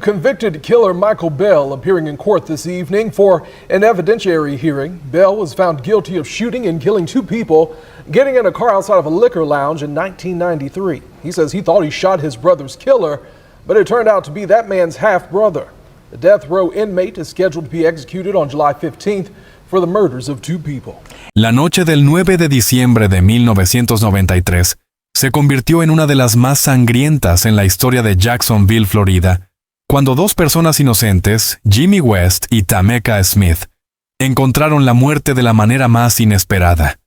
Convicted killer Michael Bell appearing in court this evening for an evidentiary hearing. Bell was found guilty of shooting and killing two people, getting in a car outside of a liquor lounge in 1993. He says he thought he shot his brother's killer, but it turned out to be that man's half-brother. The death row inmate is scheduled to be executed on July 15th for the murders of two people. La noche del 9 de diciembre de 1993 se convirtió en una de las más sangrientas en la historia de Jacksonville, Florida, cuando dos personas inocentes, Jimmy West y Tameka Smith, encontraron la muerte de la manera más inesperada.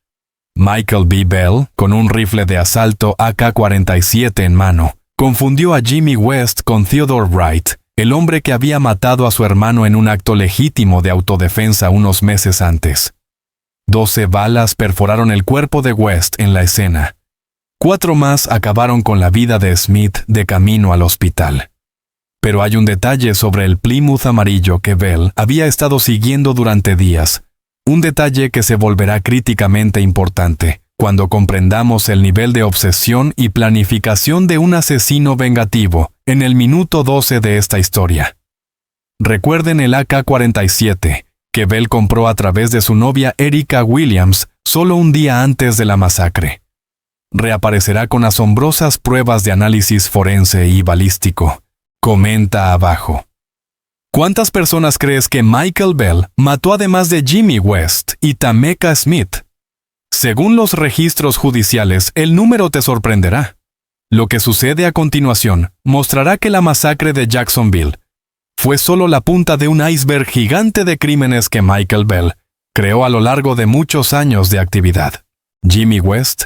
Michael B. Bell, con un rifle de asalto AK-47 en mano, confundió a Jimmy West con Theodore Wright, el hombre que había matado a su hermano en un acto legítimo de autodefensa unos meses antes. 12 balas perforaron el cuerpo de West en la escena. 4 más acabaron con la vida de Smith de camino al hospital. Pero hay un detalle sobre el Plymouth amarillo que Bell había estado siguiendo durante días, un detalle que se volverá críticamente importante cuando comprendamos el nivel de obsesión y planificación de un asesino vengativo en el minuto 12 de esta historia. Recuerden el AK-47 que Bell compró a través de su novia Erica Williams solo un día antes de la masacre. Reaparecerá con asombrosas pruebas de análisis forense y balístico. Comenta abajo. ¿Cuántas personas crees que Michael Bell mató además de Jimmy West y Tameka Smith? Según los registros judiciales, el número te sorprenderá. Lo que sucede a continuación mostrará que la masacre de Jacksonville fue solo la punta de un iceberg gigante de crímenes que Michael Bell creó a lo largo de muchos años de actividad. Jimmy West,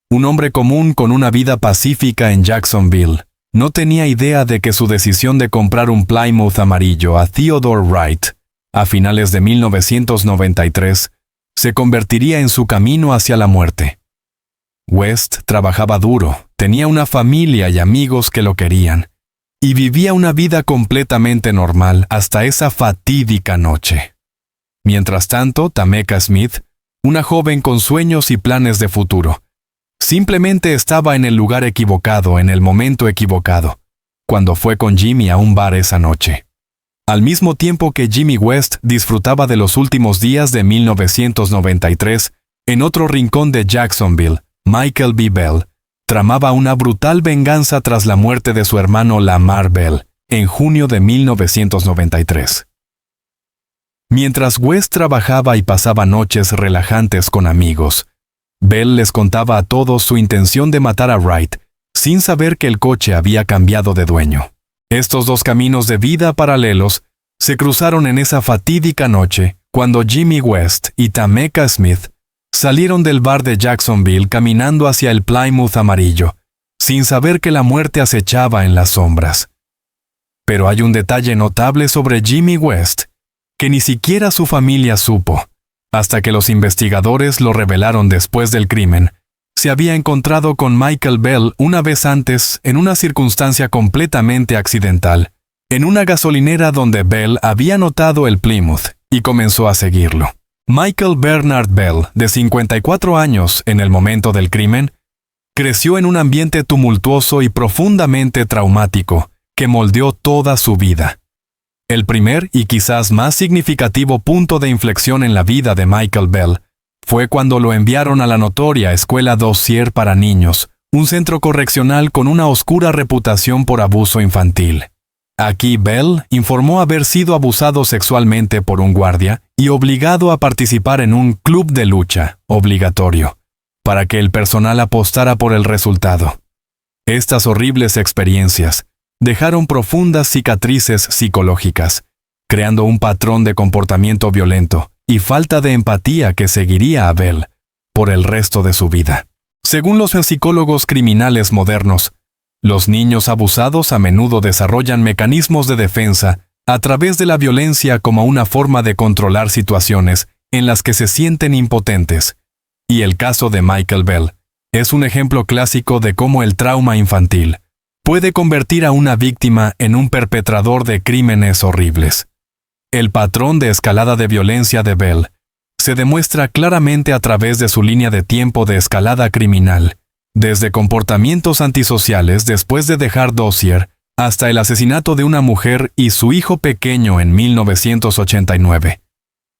un hombre común con una vida pacífica en Jacksonville, no tenía idea de que su decisión de comprar un Plymouth amarillo a Theodore Wright a finales de 1993 se convertiría en su camino hacia la muerte. West trabajaba duro, tenía una familia y amigos que lo querían, y vivía una vida completamente normal hasta esa fatídica noche. Mientras tanto, Tameka Smith, una joven con sueños y planes de futuro, simplemente estaba en el lugar equivocado en el momento equivocado, cuando fue con Jimmy a un bar esa noche. Al mismo tiempo que Jimmy West disfrutaba de los últimos días de 1993, en otro rincón de Jacksonville, Michael B. Bell tramaba una brutal venganza tras la muerte de su hermano Lamar Bell en junio de 1993. Mientras West trabajaba y pasaba noches relajantes con amigos, Bell les contaba a todos su intención de matar a Wright, sin saber que el coche había cambiado de dueño. Estos dos caminos de vida paralelos se cruzaron en esa fatídica noche, cuando Jimmy West y Tameka Smith salieron del bar de Jacksonville caminando hacia el Plymouth amarillo, sin saber que la muerte acechaba en las sombras. Pero hay un detalle notable sobre Jimmy West, que ni siquiera su familia supo. Hasta que los investigadores lo revelaron después del crimen, se había encontrado con Michael Bell una vez antes en una circunstancia completamente accidental, en una gasolinera donde Bell había notado el Plymouth y comenzó a seguirlo. Michael Bernard Bell, de 54 años en el momento del crimen, creció en un ambiente tumultuoso y profundamente traumático que moldeó toda su vida. El primer y quizás más significativo punto de inflexión en la vida de Michael Bell fue cuando lo enviaron a la notoria Escuela Dossier para Niños, un centro correccional con una oscura reputación por abuso infantil. Aquí Bell informó haber sido abusado sexualmente por un guardia y obligado a participar en un club de lucha obligatorio, para que el personal apostara por el resultado. Estas horribles experiencias dejaron profundas cicatrices psicológicas, creando un patrón de comportamiento violento y falta de empatía que seguiría a Bell por el resto de su vida. Según los psicólogos criminales modernos, los niños abusados a menudo desarrollan mecanismos de defensa a través de la violencia como una forma de controlar situaciones en las que se sienten impotentes, y el caso de Michael Bell es un ejemplo clásico de cómo el trauma infantil puede convertir a una víctima en un perpetrador de crímenes horribles. El patrón de escalada de violencia de Bell se demuestra claramente a través de su línea de tiempo de escalada criminal, desde comportamientos antisociales después de dejar Dossier hasta el asesinato de una mujer y su hijo pequeño en 1989.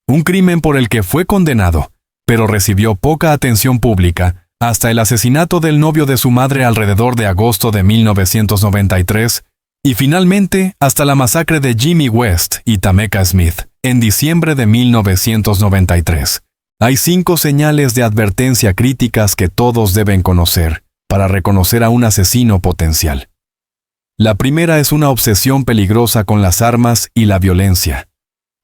Un crimen por el que fue condenado, pero recibió poca atención pública, hasta el asesinato del novio de su madre alrededor de agosto de 1993, y finalmente hasta la masacre de Jimmy West y Tameka Smith en diciembre de 1993. Hay 5 señales de advertencia críticas que todos deben conocer para reconocer a un asesino potencial. La primera es una obsesión peligrosa con las armas y la violencia.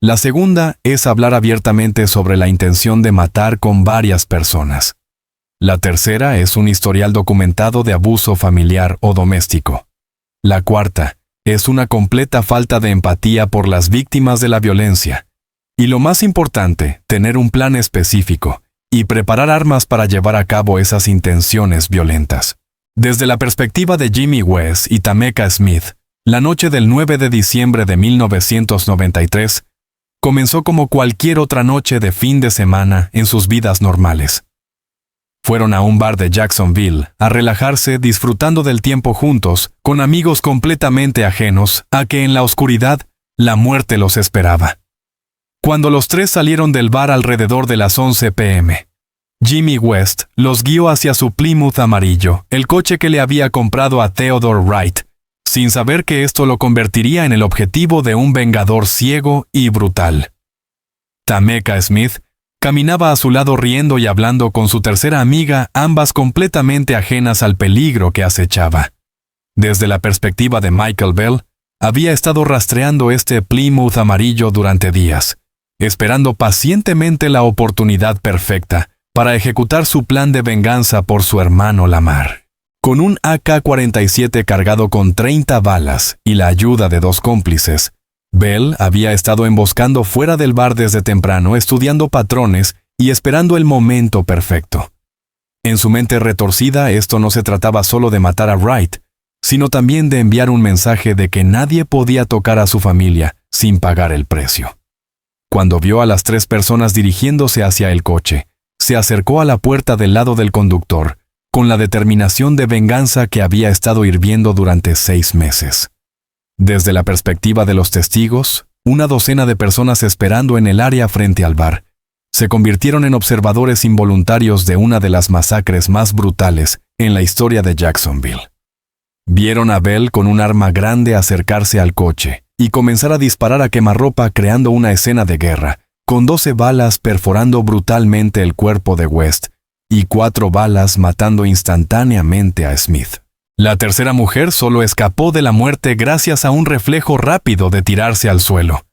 La segunda es hablar abiertamente sobre la intención de matar con varias personas. La tercera es un historial documentado de abuso familiar o doméstico. La cuarta es una completa falta de empatía por las víctimas de la violencia. Y lo más importante, tener un plan específico y preparar armas para llevar a cabo esas intenciones violentas. Desde la perspectiva de Jimmy West y Tameka Smith, la noche del 9 de diciembre de 1993 comenzó como cualquier otra noche de fin de semana en sus vidas normales. Fueron a un bar de Jacksonville a relajarse disfrutando del tiempo juntos, con amigos completamente ajenos a que en la oscuridad la muerte los esperaba. Cuando los tres salieron del bar alrededor de las 11 p.m., Jimmy West los guió hacia su Plymouth amarillo, el coche que le había comprado a Theodore Wright, sin saber que esto lo convertiría en el objetivo de un vengador ciego y brutal. Tameka Smith caminaba a su lado riendo y hablando con su tercera amiga, ambas completamente ajenas al peligro que acechaba. Desde la perspectiva de Michael Bell, había estado rastreando este Plymouth amarillo durante días, esperando pacientemente la oportunidad perfecta para ejecutar su plan de venganza por su hermano Lamar. Con un AK-47 cargado con 30 balas y la ayuda de 2 cómplices, Bell había estado emboscando fuera del bar desde temprano, estudiando patrones y esperando el momento perfecto. En su mente retorcida, esto no se trataba solo de matar a Wright, sino también de enviar un mensaje de que nadie podía tocar a su familia sin pagar el precio. Cuando vio a las 3 personas dirigiéndose hacia el coche, se acercó a la puerta del lado del conductor, con la determinación de venganza que había estado hirviendo durante 6 meses. Desde la perspectiva de los testigos, una docena de personas esperando en el área frente al bar se convirtieron en observadores involuntarios de una de las masacres más brutales en la historia de Jacksonville. Vieron a Bell con un arma grande acercarse al coche y comenzar a disparar a quemarropa, creando una escena de guerra, con 12 balas perforando brutalmente el cuerpo de West y 4 balas matando instantáneamente a Smith. La tercera mujer solo escapó de la muerte gracias a un reflejo rápido de tirarse al suelo.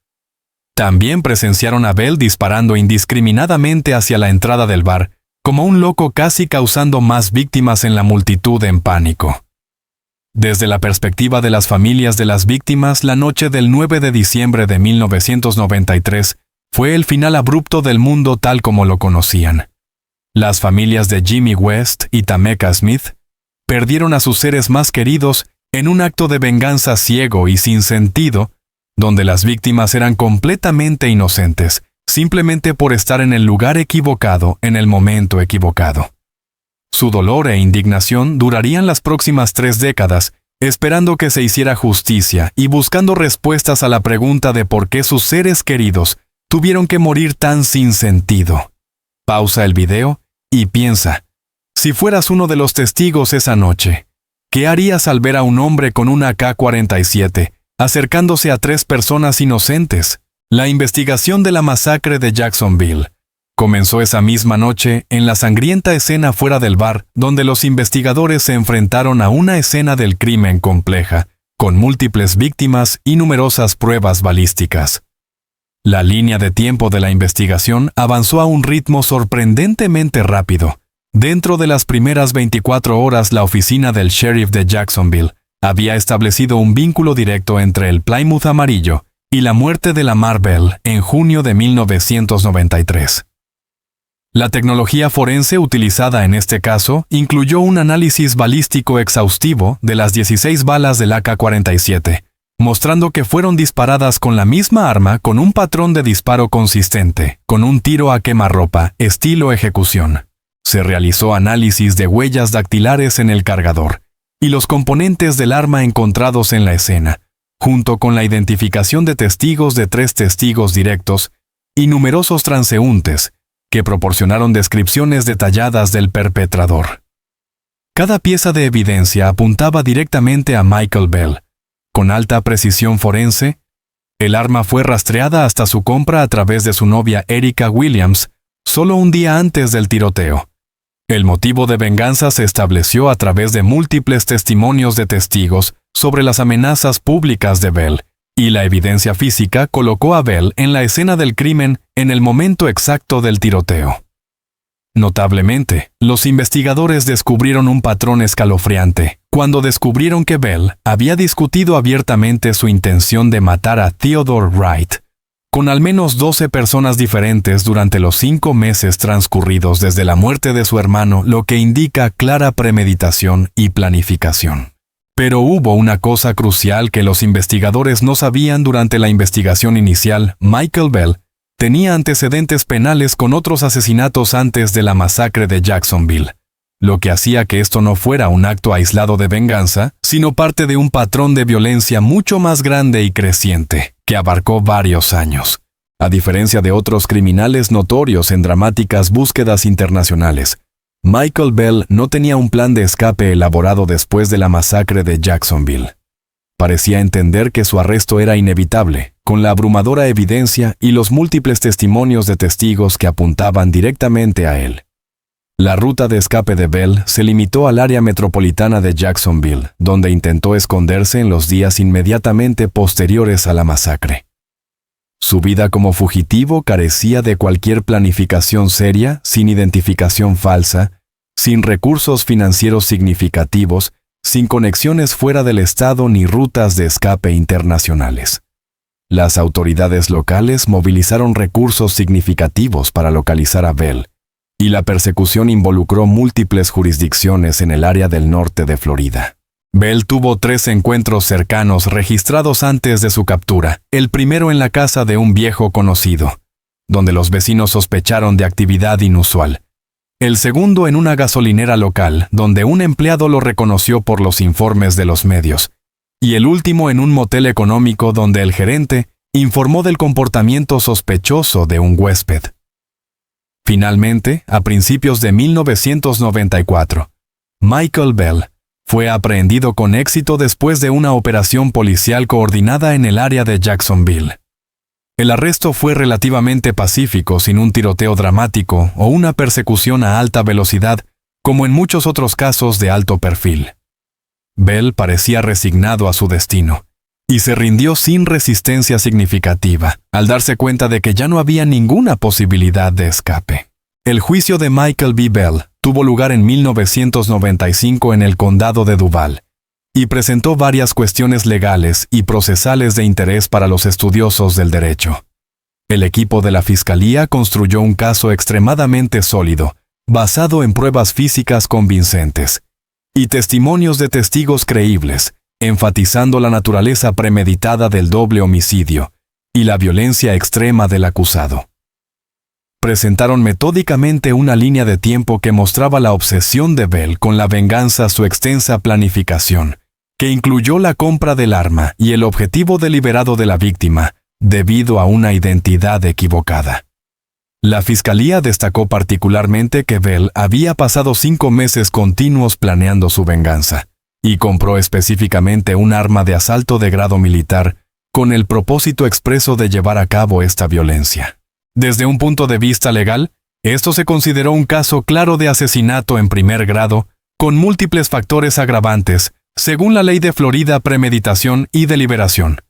También presenciaron a Bell disparando indiscriminadamente hacia la entrada del bar, como un loco, casi causando más víctimas en la multitud en pánico. Desde la perspectiva de las familias de las víctimas, la noche del 9 de diciembre de 1993 fue el final abrupto del mundo tal como lo conocían. Las familias de Jimmy West y Tameka Smith perdieron a sus seres más queridos en un acto de venganza ciego y sin sentido, donde las víctimas eran completamente inocentes, simplemente por estar en el lugar equivocado en el momento equivocado. Su dolor e indignación durarían las próximas 3 décadas, esperando que se hiciera justicia y buscando respuestas a la pregunta de por qué sus seres queridos tuvieron que morir tan sin sentido. Pausa el video y piensa, si fueras uno de los testigos esa noche, ¿qué harías al ver a un hombre con una AK-47 acercándose a 3 personas inocentes? La investigación de la masacre de Jacksonville comenzó esa misma noche en la sangrienta escena fuera del bar, donde los investigadores se enfrentaron a una escena del crimen compleja, con múltiples víctimas y numerosas pruebas balísticas. La línea de tiempo de la investigación avanzó a un ritmo sorprendentemente rápido. Dentro de las primeras 24 horas, la oficina del sheriff de Jacksonville había establecido un vínculo directo entre el Plymouth amarillo y la muerte de Lamar Bell en junio de 1993. La tecnología forense utilizada en este caso incluyó un análisis balístico exhaustivo de las 16 balas del AK-47, mostrando que fueron disparadas con la misma arma con un patrón de disparo consistente, con un tiro a quemarropa, estilo ejecución. Se realizó análisis de huellas dactilares en el cargador, y los componentes del arma encontrados en la escena, junto con la identificación de testigos de 3 testigos directos y numerosos transeúntes que proporcionaron descripciones detalladas del perpetrador. Cada pieza de evidencia apuntaba directamente a Michael Bell. Con alta precisión forense, el arma fue rastreada hasta su compra a través de su novia Erica Williams, solo un día antes del tiroteo. El motivo de venganza se estableció a través de múltiples testimonios de testigos sobre las amenazas públicas de Bell, y la evidencia física colocó a Bell en la escena del crimen en el momento exacto del tiroteo. Notablemente, los investigadores descubrieron un patrón escalofriante cuando descubrieron que Bell había discutido abiertamente su intención de matar a Theodore Wright con al menos 12 personas diferentes durante los 5 meses transcurridos desde la muerte de su hermano, lo que indica clara premeditación y planificación. Pero hubo una cosa crucial que los investigadores no sabían durante la investigación inicial. Michael Bell tenía antecedentes penales con otros asesinatos antes de la masacre de Jacksonville, lo que hacía que esto no fuera un acto aislado de venganza, sino parte de un patrón de violencia mucho más grande y creciente, que abarcó varios años. A diferencia de otros criminales notorios en dramáticas búsquedas internacionales, Michael Bell no tenía un plan de escape elaborado después de la masacre de Jacksonville. Parecía entender que su arresto era inevitable, con la abrumadora evidencia y los múltiples testimonios de testigos que apuntaban directamente a él. La ruta de escape de Bell se limitó al área metropolitana de Jacksonville, donde intentó esconderse en los días inmediatamente posteriores a la masacre. Su vida como fugitivo carecía de cualquier planificación seria, sin identificación falsa, sin recursos financieros significativos, sin conexiones fuera del estado ni rutas de escape internacionales. Las autoridades locales movilizaron recursos significativos para localizar a Bell, y la persecución involucró múltiples jurisdicciones en el área del norte de Florida. Bell tuvo 3 encuentros cercanos registrados antes de su captura, el primero en la casa de un viejo conocido, donde los vecinos sospecharon de actividad inusual. El segundo en una gasolinera local, donde un empleado lo reconoció por los informes de los medios. Y el último en un motel económico donde el gerente informó del comportamiento sospechoso de un huésped. Finalmente, a principios de 1994, Michael Bell fue aprehendido con éxito después de una operación policial coordinada en el área de Jacksonville. El arresto fue relativamente pacífico, sin un tiroteo dramático o una persecución a alta velocidad, como en muchos otros casos de alto perfil. Bell parecía resignado a su destino, y se rindió sin resistencia significativa, al darse cuenta de que ya no había ninguna posibilidad de escape. El juicio de Michael B. Bell tuvo lugar en 1995 en el condado de Duval, y presentó varias cuestiones legales y procesales de interés para los estudiosos del derecho. El equipo de la Fiscalía construyó un caso extremadamente sólido, basado en pruebas físicas convincentes y testimonios de testigos creíbles, enfatizando la naturaleza premeditada del doble homicidio y la violencia extrema del acusado. Presentaron metódicamente una línea de tiempo que mostraba la obsesión de Bell con la venganza, su extensa planificación, que incluyó la compra del arma y el objetivo deliberado de la víctima, debido a una identidad equivocada. La Fiscalía destacó particularmente que Bell había pasado 5 meses continuos planeando su venganza, y compró específicamente un arma de asalto de grado militar con el propósito expreso de llevar a cabo esta violencia. Desde un punto de vista legal, esto se consideró un caso claro de asesinato en primer grado, con múltiples factores agravantes, según la ley de Florida: premeditación y deliberación,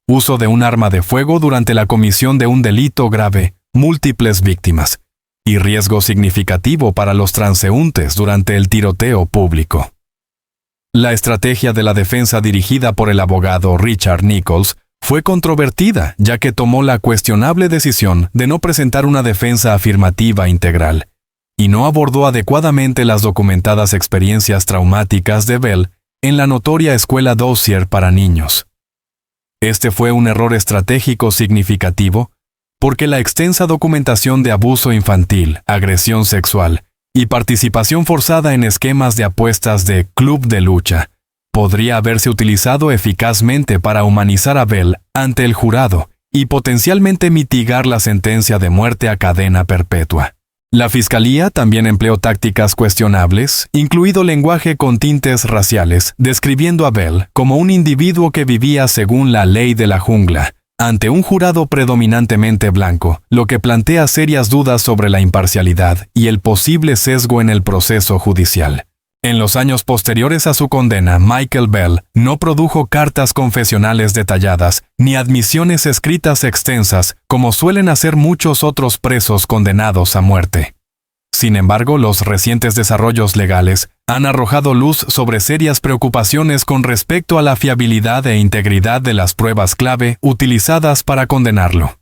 uso de un arma de fuego durante la comisión de un delito grave, múltiples víctimas, y riesgo significativo para los transeúntes durante el tiroteo público. La estrategia de la defensa dirigida por el abogado Richard Nichols fue controvertida, ya que tomó la cuestionable decisión de no presentar una defensa afirmativa integral, y no abordó adecuadamente las documentadas experiencias traumáticas de Bell en la notoria escuela Dozier para niños. Este fue un error estratégico significativo, porque la extensa documentación de abuso infantil, agresión sexual y participación forzada en esquemas de apuestas de club de lucha podría haberse utilizado eficazmente para humanizar a Bell ante el jurado y potencialmente mitigar la sentencia de muerte a cadena perpetua. La fiscalía también empleó tácticas cuestionables, incluido lenguaje con tintes raciales, describiendo a Bell como un individuo que vivía según la ley de la jungla, ante un jurado predominantemente blanco, lo que plantea serias dudas sobre la imparcialidad y el posible sesgo en el proceso judicial. En los años posteriores a su condena, Michael Bell no produjo cartas confesionales detalladas ni admisiones escritas extensas como suelen hacer muchos otros presos condenados a muerte. Sin embargo, los recientes desarrollos legales han arrojado luz sobre serias preocupaciones con respecto a la fiabilidad e integridad de las pruebas clave utilizadas para condenarlo.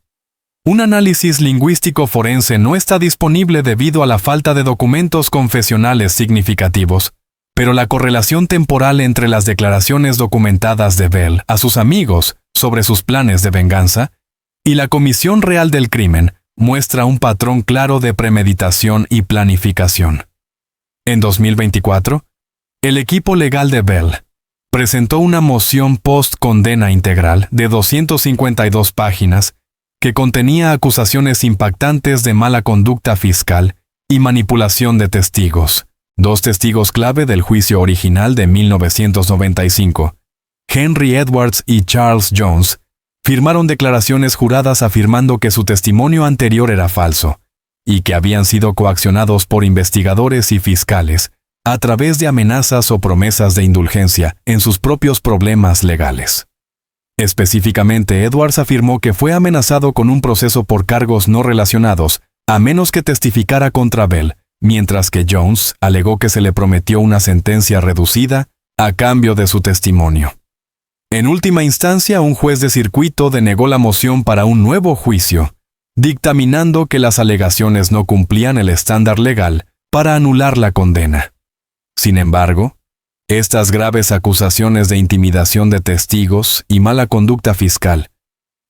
Un análisis lingüístico forense no está disponible debido a la falta de documentos confesionales significativos, pero la correlación temporal entre las declaraciones documentadas de Bell a sus amigos sobre sus planes de venganza y la comisión real del crimen muestra un patrón claro de premeditación y planificación. En 2024, el equipo legal de Bell presentó una moción post-condena integral de 252 páginas que contenía acusaciones impactantes de mala conducta fiscal y manipulación de testigos. Dos testigos clave del juicio original de 1995, Henry Edwards y Charles Jones, firmaron declaraciones juradas afirmando que su testimonio anterior era falso y que habían sido coaccionados por investigadores y fiscales a través de amenazas o promesas de indulgencia en sus propios problemas legales. Específicamente, Edwards afirmó que fue amenazado con un proceso por cargos no relacionados, a menos que testificara contra Bell, mientras que Jones alegó que se le prometió una sentencia reducida a cambio de su testimonio. En última instancia, un juez de circuito denegó la moción para un nuevo juicio, dictaminando que las alegaciones no cumplían el estándar legal para anular la condena. Sin embargo, estas graves acusaciones de intimidación de testigos y mala conducta fiscal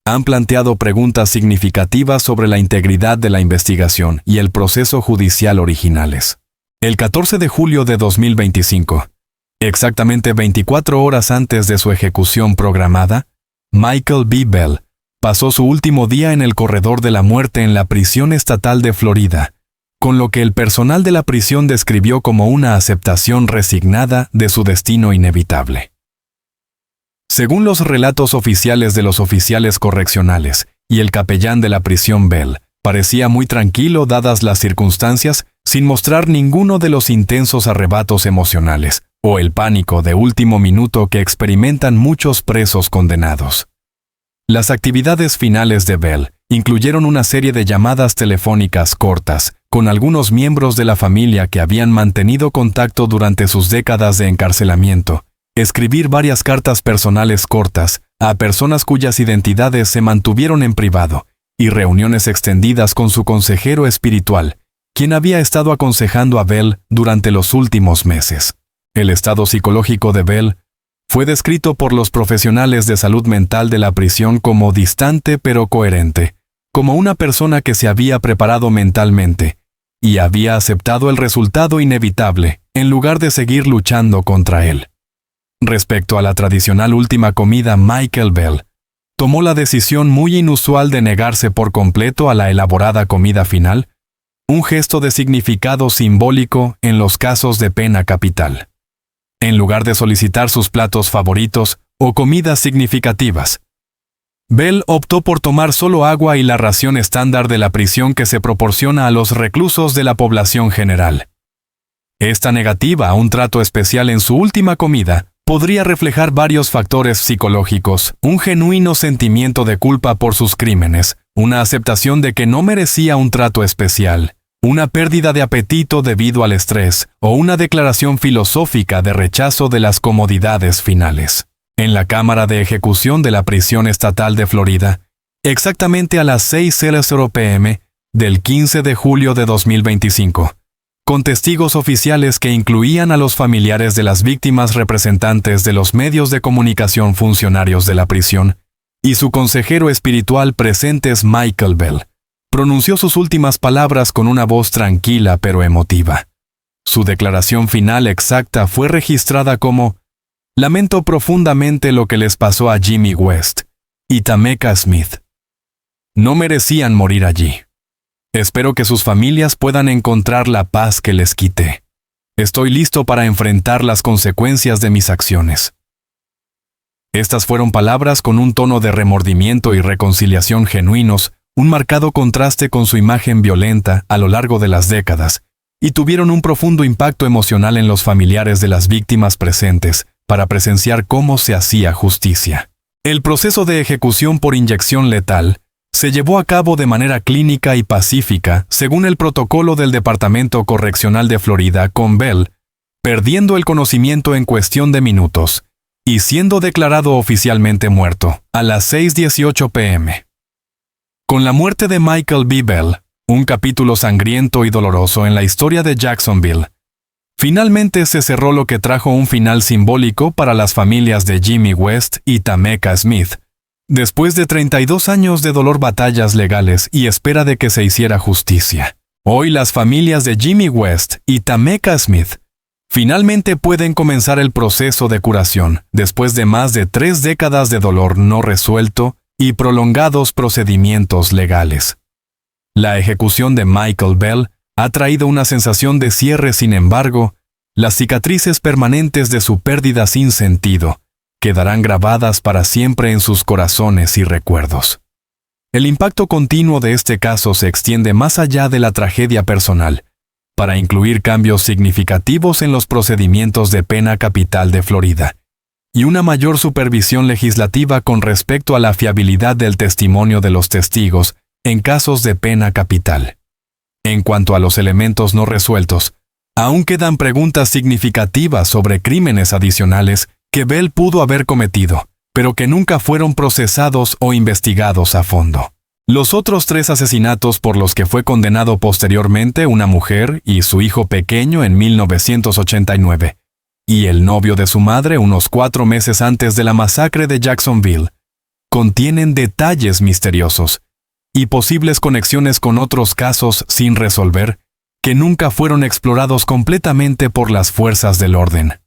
han planteado preguntas significativas sobre la integridad de la investigación y el proceso judicial originales. El 14 de julio de 2025, exactamente 24 horas antes de su ejecución programada, Michael B. Bell pasó su último día en el corredor de la muerte en la prisión estatal de Florida, con lo que el personal de la prisión describió como una aceptación resignada de su destino inevitable. Según los relatos oficiales de los oficiales correccionales y el capellán de la prisión, Bell parecía muy tranquilo dadas las circunstancias, sin mostrar ninguno de los intensos arrebatos emocionales o el pánico de último minuto que experimentan muchos presos condenados. Las actividades finales de Bell incluyeron una serie de llamadas telefónicas cortas con algunos miembros de la familia que habían mantenido contacto durante sus décadas de encarcelamiento, escribir varias cartas personales cortas a personas cuyas identidades se mantuvieron en privado y reuniones extendidas con su consejero espiritual, quien había estado aconsejando a Bell durante los últimos meses. El estado psicológico de Bell fue descrito por los profesionales de salud mental de la prisión como distante pero coherente, como una persona que se había preparado mentalmente y había aceptado el resultado inevitable en lugar de seguir luchando contra él. Respecto a la tradicional última comida, Michael Bell tomó la decisión muy inusual de negarse por completo a la elaborada comida final, un gesto de significado simbólico en los casos de pena capital. En lugar de solicitar sus platos favoritos o comidas significativas, Bell optó por tomar solo agua y la ración estándar de la prisión que se proporciona a los reclusos de la población general. Esta negativa a un trato especial en su última comida podría reflejar varios factores psicológicos: un genuino sentimiento de culpa por sus crímenes, una aceptación de que no merecía un trato especial, una pérdida de apetito debido al estrés o una declaración filosófica de rechazo de las comodidades finales. En la cámara de ejecución de la prisión estatal de Florida, exactamente a las 6:00 p.m. del 15 de julio de 2025, con testigos oficiales que incluían a los familiares de las víctimas, representantes de los medios de comunicación, funcionarios de la prisión y su consejero espiritual presentes, Michael Bell pronunció sus últimas palabras con una voz tranquila pero emotiva. Su declaración final exacta fue registrada como: Lamento profundamente lo que les pasó a Jimmy West y Tameka Smith. No merecían morir allí. Espero que sus familias puedan encontrar la paz que les quité. Estoy listo para enfrentar las consecuencias de mis acciones. Estas fueron palabras con un tono de remordimiento y reconciliación genuinos, un marcado contraste con su imagen violenta a lo largo de las décadas, y tuvieron un profundo impacto emocional en los familiares de las víctimas presentes para presenciar cómo se hacía justicia. El proceso de ejecución por inyección letal se llevó a cabo de manera clínica y pacífica según el protocolo del Departamento Correccional de Florida con Bell, perdiendo el conocimiento en cuestión de minutos y siendo declarado oficialmente muerto a las 6:18 p.m. Con la muerte de Michael B. Bell, un capítulo sangriento y doloroso en la historia de Jacksonville, finalmente se cerró lo que trajo un final simbólico para las familias de Jimmy West y Tameka Smith, después de 32 años de dolor, batallas legales y espera de que se hiciera justicia. Hoy las familias de Jimmy West y Tameka Smith finalmente pueden comenzar el proceso de curación después de más de 3 décadas de dolor no resuelto y prolongados procedimientos legales. La ejecución de Michael Bell ha traído una sensación de cierre, sin embargo, las cicatrices permanentes de su pérdida sin sentido quedarán grabadas para siempre en sus corazones y recuerdos. El impacto continuo de este caso se extiende más allá de la tragedia personal, para incluir cambios significativos en los procedimientos de pena capital de Florida, y una mayor supervisión legislativa con respecto a la fiabilidad del testimonio de los testigos en casos de pena capital. En cuanto a los elementos no resueltos, aún quedan preguntas significativas sobre crímenes adicionales que Bell pudo haber cometido, pero que nunca fueron procesados o investigados a fondo. Los otros 3 asesinatos por los que fue condenado posteriormente una mujer y su hijo pequeño en 1989, y el novio de su madre unos 4 meses antes de la masacre de Jacksonville, contienen detalles misteriosos y posibles conexiones con otros casos sin resolver que nunca fueron explorados completamente por las fuerzas del orden.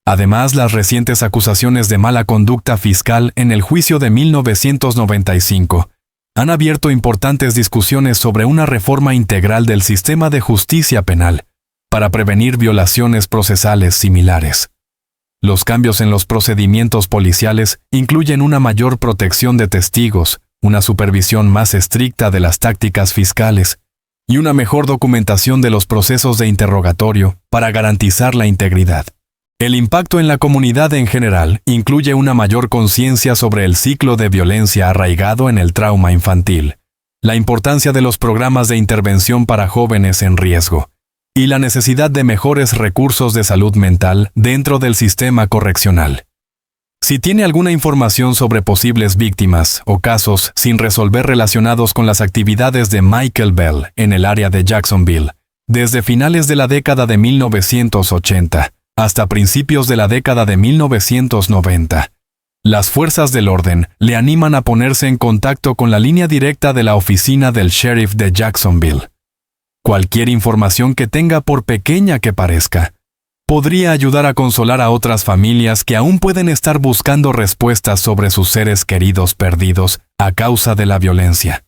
Además, las recientes acusaciones de mala conducta fiscal en el juicio de 1995 han abierto importantes discusiones sobre una reforma integral del sistema de justicia penal para prevenir violaciones procesales similares. Los cambios en los procedimientos policiales incluyen una mayor protección de testigos, una supervisión más estricta de las tácticas fiscales y una mejor documentación de los procesos de interrogatorio para garantizar la integridad. El impacto en la comunidad en general incluye una mayor conciencia sobre el ciclo de violencia arraigado en el trauma infantil, la importancia de los programas de intervención para jóvenes en riesgo, y la necesidad de mejores recursos de salud mental dentro del sistema correccional. Si tiene alguna información sobre posibles víctimas o casos sin resolver relacionados con las actividades de Michael Bell en el área de Jacksonville, desde finales de la década de 1980, hasta principios de la década de 1990. Las fuerzas del orden le animan a ponerse en contacto con la línea directa de la oficina del sheriff de Jacksonville. Cualquier información que tenga, por pequeña que parezca, podría ayudar a consolar a otras familias que aún pueden estar buscando respuestas sobre sus seres queridos perdidos a causa de la violencia.